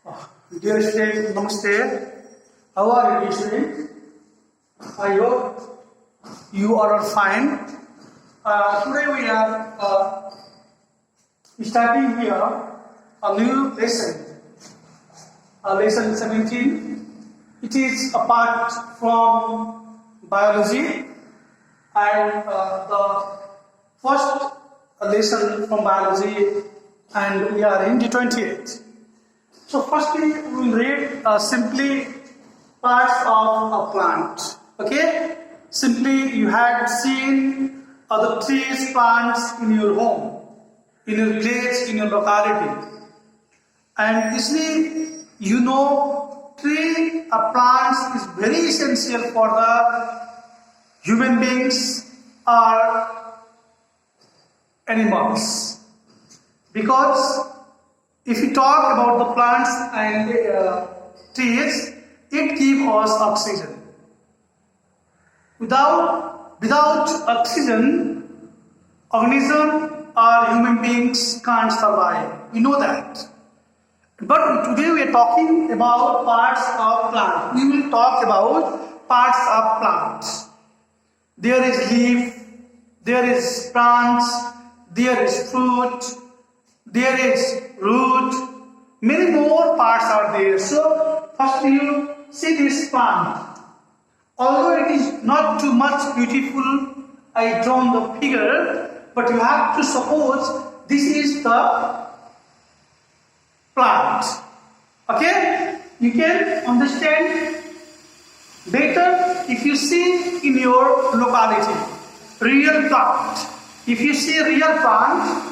Dear students, Namaste. How are you students? I hope you are all fine. Today we are starting here a new lesson, lesson 17. It is a part from biology and the first lesson from biology, and we are in Day28. So firstly, we will read simply parts of a plant. Okay? Simply, you had seen the trees, plants in your home, in your village, in your locality. And easily, you know, tree or plants is very essential for the human beings or animals. Because if we talk about the plants and trees, it gives us oxygen. Without oxygen, organism or human beings can't survive. We know that. But today we are talking about parts of plant. We will talk about parts of plants. There is leaf, there is branch, there is fruit, there is root, many more parts are there. So first you see this plant. Although it is not too much beautiful, I drawn the figure, but you have to suppose this is the plant. Okay? You can understand better if you see in your locality. Real plant. If you see real plant,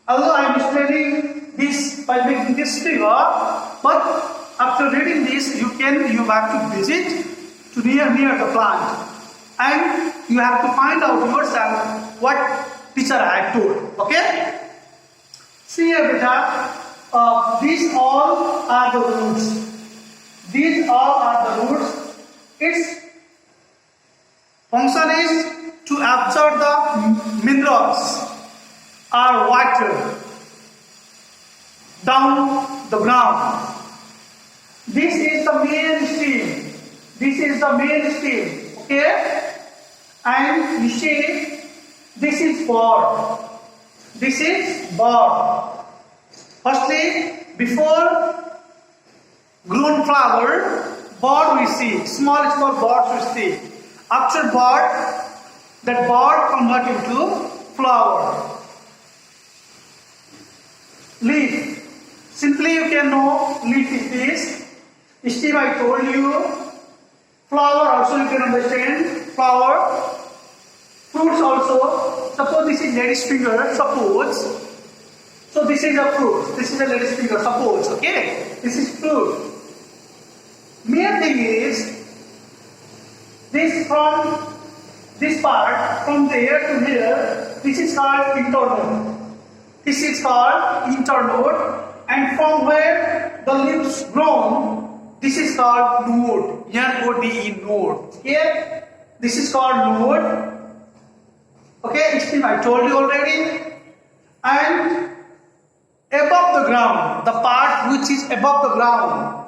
although I am explaining this by making this figure, but after reading this, you have to visit to near the plant, and you have to find out yourself what teacher I have told. Okay? See here, beta. These all are the roots. These all are the roots. Its function is to absorb the minerals or water down the ground. This is the main stream. This is the main stream. Okay? And you see, this is bud. This is bud. Firstly, before grown flower, bud we see. Small buds we see. After bud, that bud convert into flower. Leaf. Simply you can know leaf is this. Steve, I told you. Flower also you can understand. Flower. Fruits also. Suppose this is lady's finger. Suppose. So this is a fruit. This is a lady's finger. Suppose. Okay. This is fruit. Main thing is this from this part from there to here. This is called internode. This is called internode, and from where the leaves grown, this is called node. N-O-D-E, node. Here, this is called node. Okay, I told you already. And above the ground, the part which is above the ground.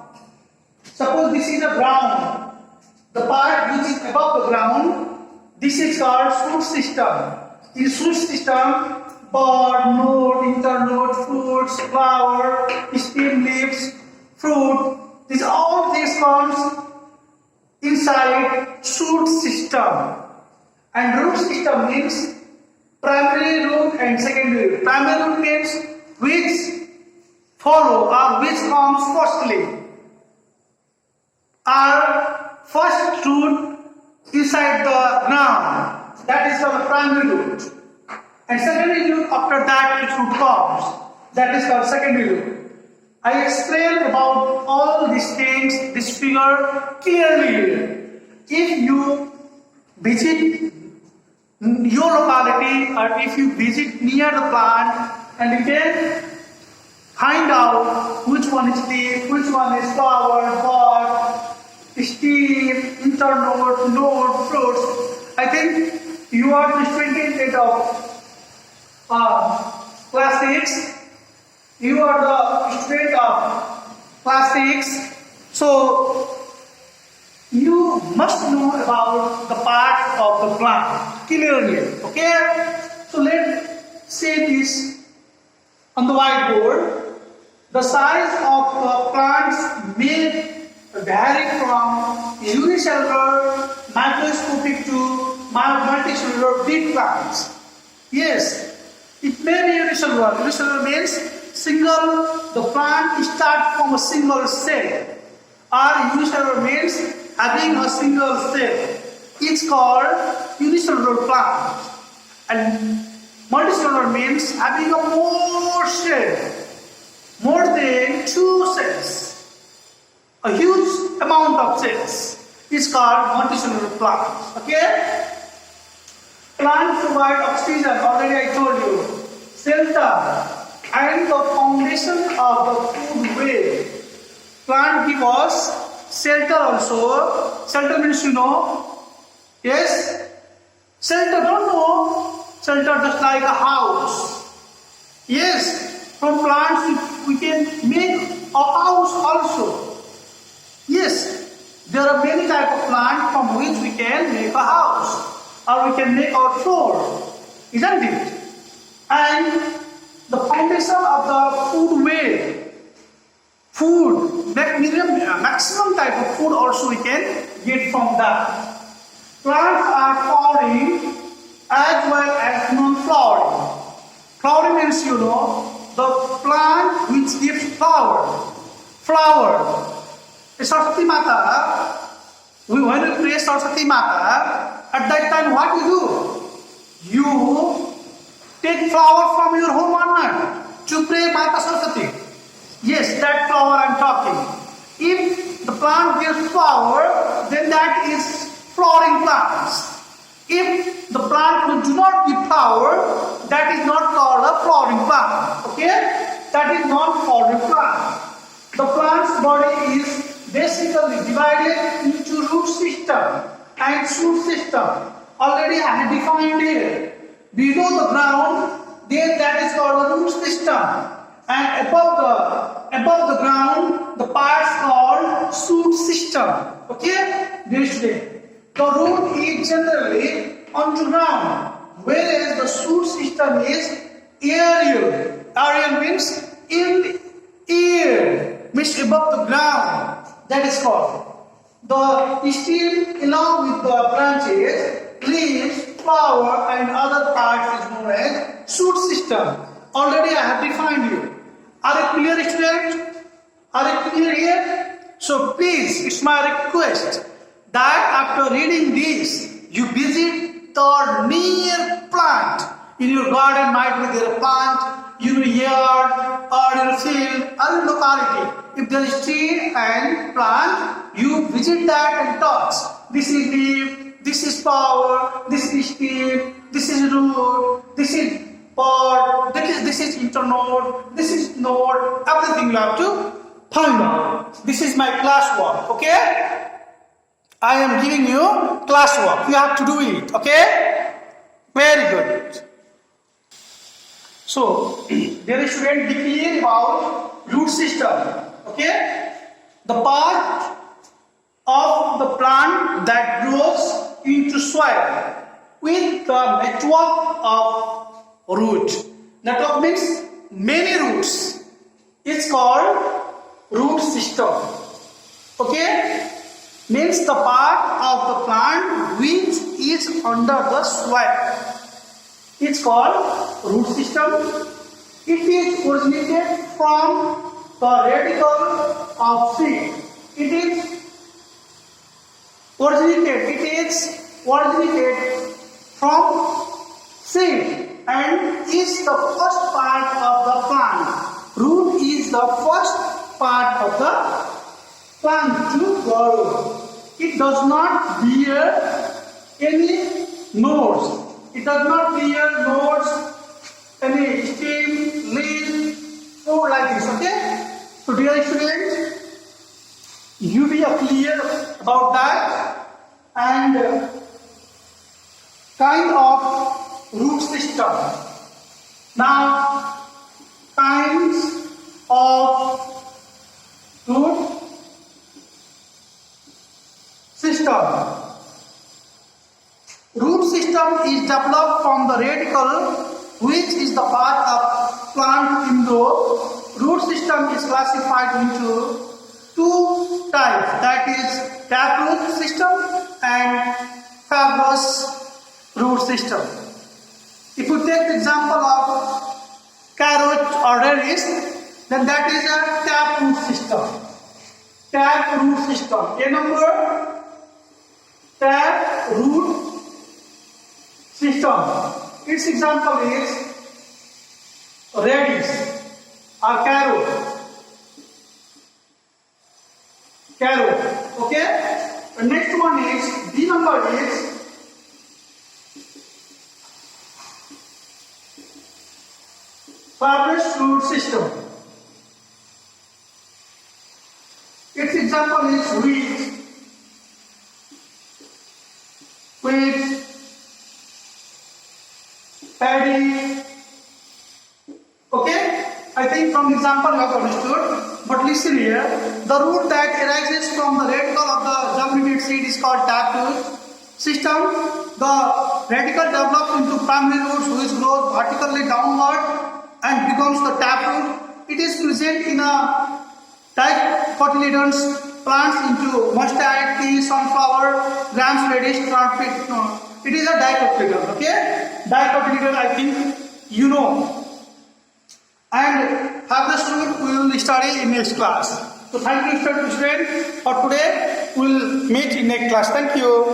Suppose this is a ground. The part which is above the ground, this is called root system. In root system, bud, node, internode, fruits, flower, stem, leaves, fruit. All these comes inside root system. And root system means primary root and secondary root. Primary root means which follow or which comes firstly. Our first root inside the ground. That is called primary root. And secondary root, after that which root comes, that is called secondary root. I explained about all these things, this figure clearly here. If you visit your locality or if you visit near the plant, and you can find out which one is leaf, which one is flower, bud, stem, internode, node, fruits. I think you are the student of Class 6, you are the student of Class 6. So, you must know about the parts of the plant clearly. Okay? So, let's say this on the whiteboard. The size of the plants may vary from unicellular, microscopic to multicellular big plants. Yes, it may be unicellular. Unicellular means single, the plant starts from a single cell. Or unicellular means having a single cell. It's called unicellular plant. And multicellular means having a more cell. More than 2 cells, a huge amount of cells is called multicellular plants. Okay? Plants provide oxygen, already I told you, shelter, and the foundation of the food web. Plant give us shelter also. Shelter means you know. Yes? Shelter, don't know. Shelter just like a house. Yes. From plants we can make a house also. Yes, there are many types of plants from which we can make a house or we can make our floor, isn't it? And the foundation of the food web, maximum type of food also we can get from that. Plants are flowering as well as non-flowering. Flowering means you know, the plant which gives flower. Saraswati Mata, when we pray Saraswati Mata, at that time what you do? You take flower from your home ornament to pray Mata Saraswati. Yes, that flower I am talking. If the plant gives flower, then that is flowering plants. If the plant will do not give flower, that is not called a flowering plant. Okay? That is not flowering plant. The plant's body is basically divided into root system and shoot system. Already I have defined here. Below the ground, then that is called the root system. And above the ground, the parts called shoot system. Okay? This way. The root is generally on the ground, whereas the shoot system is aerial. Aerial means in air, means above the ground. That is called. The stem along with the branches, leaves, flower and other parts is known as shoot system. Already I have defined you. Are you clear, student? Are you clear here? So please, it's my request that after reading this, you visit the near plant. In your garden might be there a plant, in your yard, or in a field, or in locality. If there is tree and plant, you visit that and touch. This is leaf, this is flower, this is stem, this is root, this is pod, this is internode, this is node, everything you have to find out. This is my classwork, okay? I am giving you classwork. You have to do it, okay? Very good. So, dear student, be clear about root system, okay? The part of the plant that grows into soil with the network of root. Network means many roots. It's called root system, okay? Means the part of the plant which is under the soil. It's called root system. It is originated from the radicle of seed. It is originated from seed and is the first part of the plant. Root is the first part of the plant to grow. It does not bear any nodes. It does not bear nodes, any stem, leaf, fruit like this. Okay? So dear students, you be clear about that and kind of root system. Now, kinds of root system. Root system is developed from the radicle, which is the part of plant embryo. Root system is classified into two types, that is taproot system and fibrous root system. If you take the example of carrot or radish, then that is a taproot system. Taproot system. A number, taproot system. Its example is radish or carrot. Okay. The next one is B number is fibrous root system. Its example is wheat, paddy. Okay, I think from example you have understood. But listen here, the root that arises from the radicle of the germinated seed is called taproot system. The radicle develops into primary roots which grows vertically downward and becomes the taproot. It is present in a dicotyledons plants into mustard, pea, sunflower, grams radish, turnip. No, it is a dicotyledon. Okay, dicotyledon I think you know. And harvest root we will study in next class. So thank you students for today. We will meet in next class. Thank you.